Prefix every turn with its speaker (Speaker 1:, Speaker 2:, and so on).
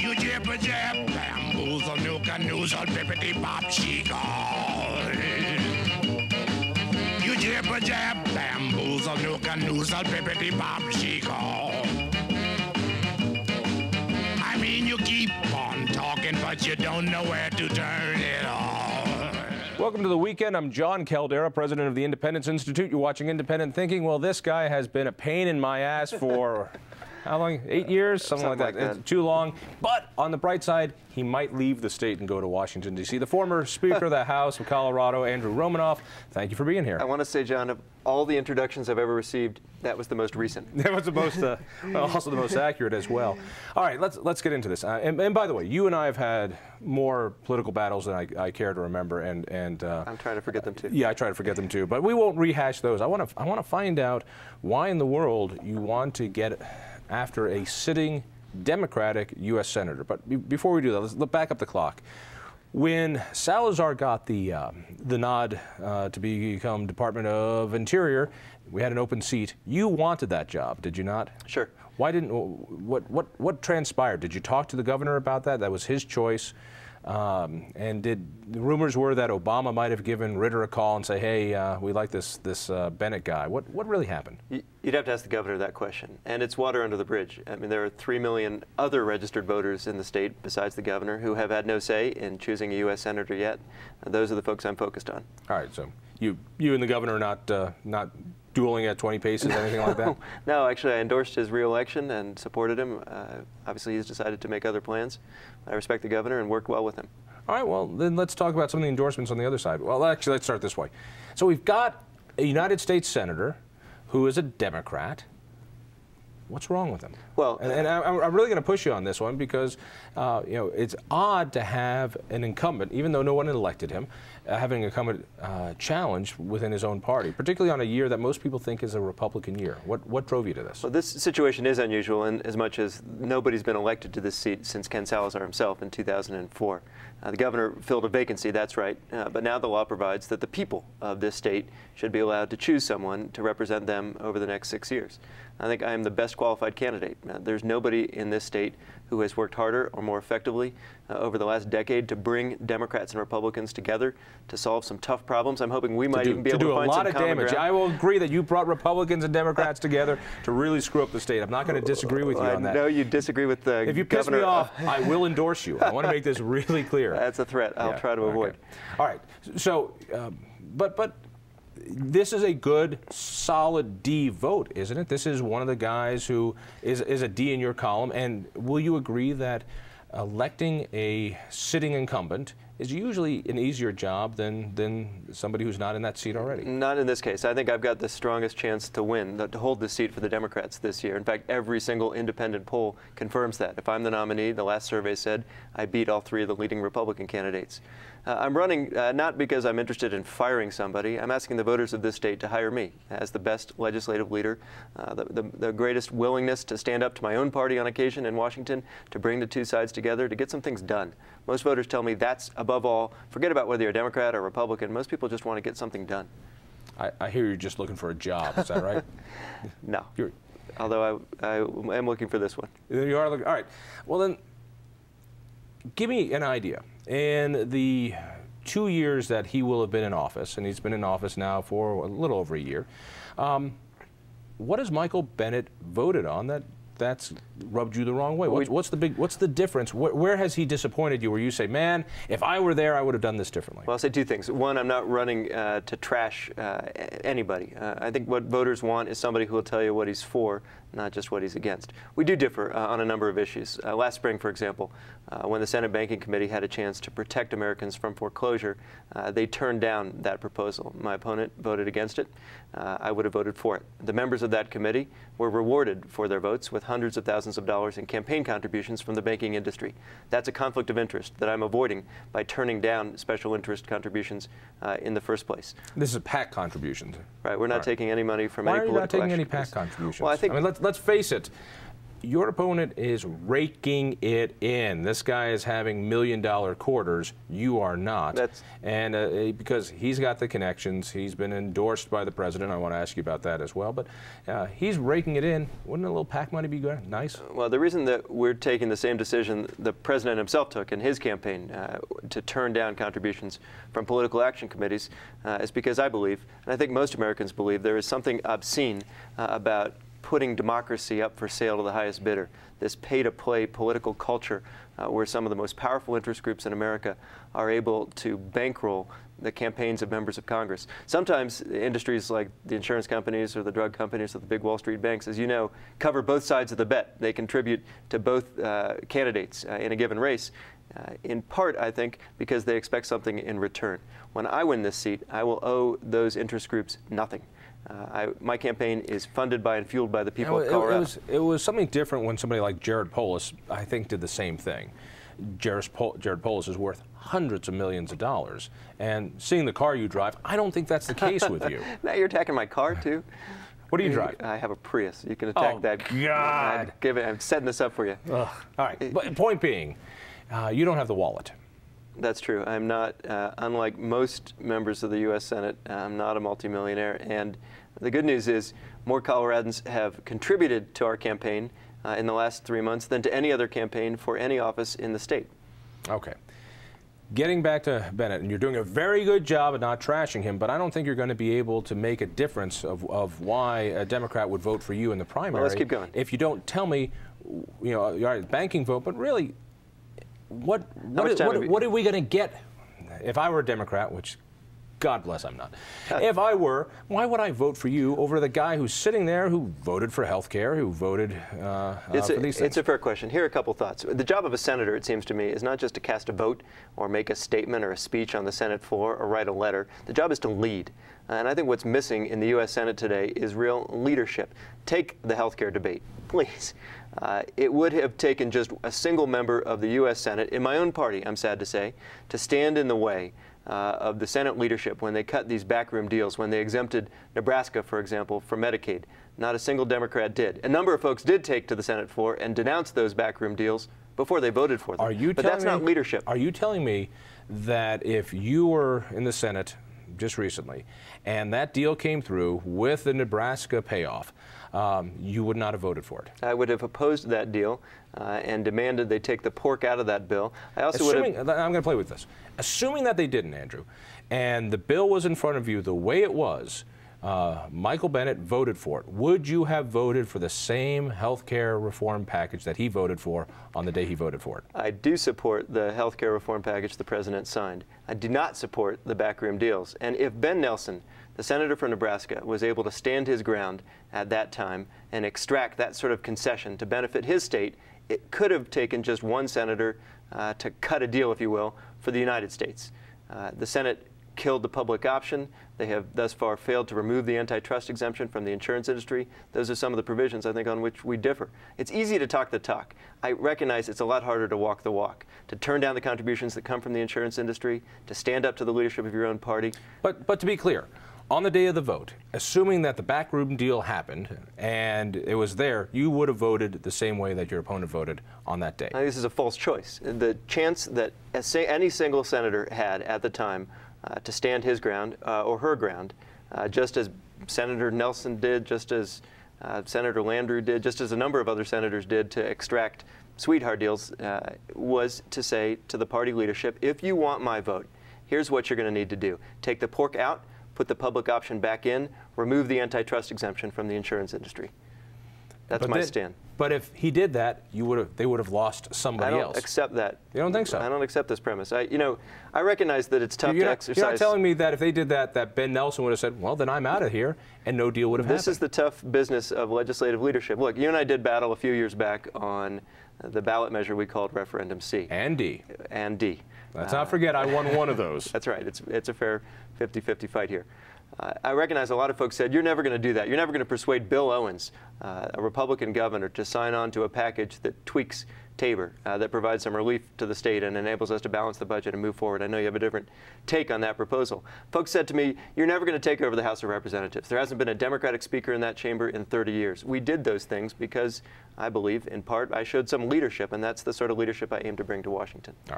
Speaker 1: You jibber jab, bamboozle, nooka noozle, bippity bop, she called. You jibber jab, bamboozle, nooka noozle, bippity bop, she called. I mean, you keep on talking, but you don't know where to turn it off.
Speaker 2: Welcome to the weekend. I'm Jon Caldara, president of the Independence Institute. You're watching Independent Thinking. Well, this guy has been a pain in my ass for how long? 8 years? Something like that. It's too long. But on the bright side, he might leave the state and go to Washington, D.C. The former Speaker of the House of Colorado, Andrew Romanoff, thank you for being here.
Speaker 3: I want to say, John, of all the introductions I've ever received, that was the most recent.
Speaker 2: That was the most, also the most accurate as well. All right, let's get into this. And by the way, you and I have had more political battles than I care to remember, and
Speaker 3: I'm trying to forget them too.
Speaker 2: Yeah, I try to forget them too. But we won't rehash those. I want to find out why in the world you want to get after a sitting Democratic U.S. Senator. But before we do that, let's back up the clock. When Salazar got the nod to become Department of Interior, we had an open seat. You wanted that job, did you not?
Speaker 3: Sure.
Speaker 2: Why didn't? What transpired? Did you talk to the governor about that? That was his choice. And the rumors were that Obama might have given Ritter a call and say, "Hey, we like this Bennett guy." What really happened?
Speaker 3: You'd have to ask the governor that question, and it's water under the bridge. I mean, there are 3 million other registered voters in the state besides the governor who have had no say in choosing a U.S. senator yet. Those are the folks I'm focused on.
Speaker 2: All right, so you and the governor are not dueling at 20 paces, anything like that?
Speaker 3: No, actually, I endorsed his re-election and supported him. Obviously, he's decided to make other plans. I respect the governor and worked well with him.
Speaker 2: All right, well, then let's talk about some of the endorsements on the other side. Well, actually, let's start this way. So we've got a United States senator who is a Democrat. What's wrong with him? Well, and I'm really going to push you on this one because, you know, it's odd to have an incumbent, even though no one elected him, having an incumbent challenge within his own party, particularly on a year that most people think is a Republican year. What drove you to this?
Speaker 3: Well, this situation is unusual in as much as nobody's been elected to this seat since Ken Salazar himself in 2004. The governor filled a vacancy, that's right, but now the law provides that the people of this state should be allowed to choose someone to represent them over the next 6 years. I think I am the best qualified candidate. There's nobody in this state who has worked harder or more effectively over the last decade to bring Democrats and Republicans together to solve some tough problems. I'm hoping we might even be able to find some common ground. To do a lot of damage. I will agree that you brought Republicans and Democrats together to really screw up the state. I'm not going to disagree with you on that. I know you disagree with the governor.
Speaker 2: If you piss me off, I will endorse you. I want to make this really clear.
Speaker 3: That's a threat. I'll try to avoid.
Speaker 2: All right. So, but this is a good, solid D vote, isn't it? This is one of the guys who is a D in your column. And will you agree that electing a sitting incumbent is usually an easier job than somebody who's not in that seat already?
Speaker 3: Not in this case. I think I've got the strongest chance to win, to hold the seat for the Democrats this year. In fact, every single independent poll confirms that. If I'm the nominee, the last survey said I beat all 3 of the leading Republican candidates. I'm running not because I'm interested in firing somebody. I'm asking the voters of this state to hire me as the best legislative leader, the greatest willingness to stand up to my own party on occasion in Washington, to bring the two sides together, to get some things done. Most voters tell me that's, above all, forget about whether you're a Democrat or Republican. Most people just want to get something done.
Speaker 2: I hear you're just looking for a job. Is that right?
Speaker 3: No. Although I am looking for this one.
Speaker 2: You are looking. All right. Well, then, give me an idea. In the 2 years that he will have been in office, and he's been in office now for a little over a year, what has Michael Bennet voted on that's rubbed you the wrong way? What's the difference? Where has he disappointed you where you say, man, if I were there, I would have done this differently?
Speaker 3: Well, I'll say 2 things. One, I'm not running to trash anybody. I think what voters want is somebody who will tell you what he's for, not just what he's against. We do differ on a number of issues. Last spring, for example, when the Senate Banking Committee had a chance to protect Americans from foreclosure, they turned down that proposal. My opponent voted against it. I would have voted for it. The members of that committee were rewarded for their votes with hundreds of thousands of dollars in campaign contributions from the banking industry. That's a conflict of interest that I'm avoiding by turning down special interest contributions in the first place.
Speaker 2: This is PAC contributions.
Speaker 3: Right. We're not taking any money from any political
Speaker 2: activists. Why are you not taking any PAC contributions? Well, I mean, let's face it. your opponent is raking it in. This guy is having $1 million quarters. You are not. And because he's got the connections, he's been endorsed by the president. I want to ask you about that as well. But he's raking it in. Wouldn't a little PAC money be good? Nice?
Speaker 3: Well, the reason that we're taking the same decision the president himself took in his campaign to turn down contributions from political action committees is because I believe, and I think most Americans believe, there is something obscene about putting democracy up for sale to the highest bidder, this pay-to-play political culture where some of the most powerful interest groups in America are able to bankroll the campaigns of members of Congress. Sometimes industries like the insurance companies or the drug companies or the big Wall Street banks, as you know, cover both sides of the bet. They contribute to both candidates in a given race, in part, I think, because they expect something in return. When I win this seat, I will owe those interest groups nothing. My campaign is funded by and fueled by the people of Colorado.
Speaker 2: It was something different when somebody like Jared Polis, I think, did the same thing. Jared Polis is worth hundreds of millions of dollars. And seeing the car you drive, I don't think that's the case with you.
Speaker 3: Now you're attacking my car, too?
Speaker 2: What do you drive?
Speaker 3: I have a Prius. You can attack that.
Speaker 2: God!
Speaker 3: I'm setting this up for you.
Speaker 2: All right. But point being, you don't have the wallet.
Speaker 3: That's true. I'm not, unlike most members of the U.S. Senate, I'm not a multimillionaire. And the good news is more Coloradans have contributed to our campaign in the last 3 months than to any other campaign for any office in the state.
Speaker 2: Okay. Getting back to Bennett, and you're doing a very good job at not trashing him, but I don't think you're going to be able to make a difference of why a Democrat would vote for you in the primary.
Speaker 3: Well, let's keep going.
Speaker 2: If you don't tell me, you know, all right, banking vote, but really, what are we going to get? If I were a Democrat, which God bless I'm not, if I were, why would I vote for you over the guy who's sitting there who voted for health care, who voted for these things?
Speaker 3: It's a fair question. Here are a couple thoughts. The job of a senator, it seems to me, is not just to cast a vote or make a statement or a speech on the Senate floor or write a letter. The job is to lead. And I think what's missing in the U.S. Senate today is real leadership. Take the health care debate, please. It would have taken just a single member of the U.S. Senate, in my own party, I'm sad to say, to stand in the way of the Senate leadership when they cut these backroom deals, when they exempted Nebraska, for example, from Medicaid. Not a single Democrat did. A number of folks did take to the Senate floor and denounce those backroom deals before they voted for them. But that's not leadership.
Speaker 2: Are you telling me that if you were in the Senate just recently and that deal came through with the Nebraska payoff, you would not have voted for it?
Speaker 3: I would have opposed that deal and demanded they take the pork out of that bill. I also would have...
Speaker 2: I'm going to play with this. Assuming that they didn't, Andrew, and the bill was in front of you the way it was, Michael Bennett voted for it, would you have voted for the same health care reform package that he voted for on the day he voted for it?
Speaker 3: I do support the health care reform package the president signed. I do not support the backroom deals. And if Ben Nelson, the senator from Nebraska, was able to stand his ground at that time and extract that sort of concession to benefit his state, it could have taken just one senator to cut a deal, if you will, for the United States. The Senate killed the public option. They have thus far failed to remove the antitrust exemption from the insurance industry. Those are some of the provisions, I think, on which we differ. It's easy to talk the talk. I recognize it's a lot harder to walk the walk, to turn down the contributions that come from the insurance industry, to stand up to the leadership of your own party.
Speaker 2: But to be clear, on the day of the vote, assuming that the backroom deal happened and it was there, you would have voted the same way that your opponent voted on that day.
Speaker 3: I think this is a false choice. The chance that any single senator had at the time to stand his ground or her ground, just as Senator Nelson did, just as Senator Landrieu did, just as a number of other senators did to extract sweetheart deals, was to say to the party leadership, if you want my vote, here's what you're going to need to do. Take the pork out, put the public option back in, remove the antitrust exemption from the insurance industry. That's my stand.
Speaker 2: But if he did that, they would have lost somebody else.
Speaker 3: I don't accept that.
Speaker 2: You don't think so?
Speaker 3: I don't accept this premise. I recognize that it's tough to exercise.
Speaker 2: You're not telling me that if they did that, that Ben Nelson would have said, well, then I'm out of here, and no deal would have happened.
Speaker 3: This is the tough business of legislative leadership. Look, you and I did battle a few years back on the ballot measure we called Referendum C.
Speaker 2: And D.
Speaker 3: And D.
Speaker 2: Let's not forget I won one of those.
Speaker 3: That's right. It's a fair 50-50 fight here. I recognize a lot of folks said, you're never going to do that. You're never going to persuade Bill Owens, a Republican governor, to sign on to a package that tweaks Tabor that provides some relief to the state and enables us to balance the budget and move forward. I know you have a different take on that proposal. Folks said to me, you're never going to take over the House of Representatives. There hasn't been a Democratic speaker in that chamber in 30 years. We did those things because I believe, in part, I showed some leadership, and that's the sort of leadership I aim to bring to Washington.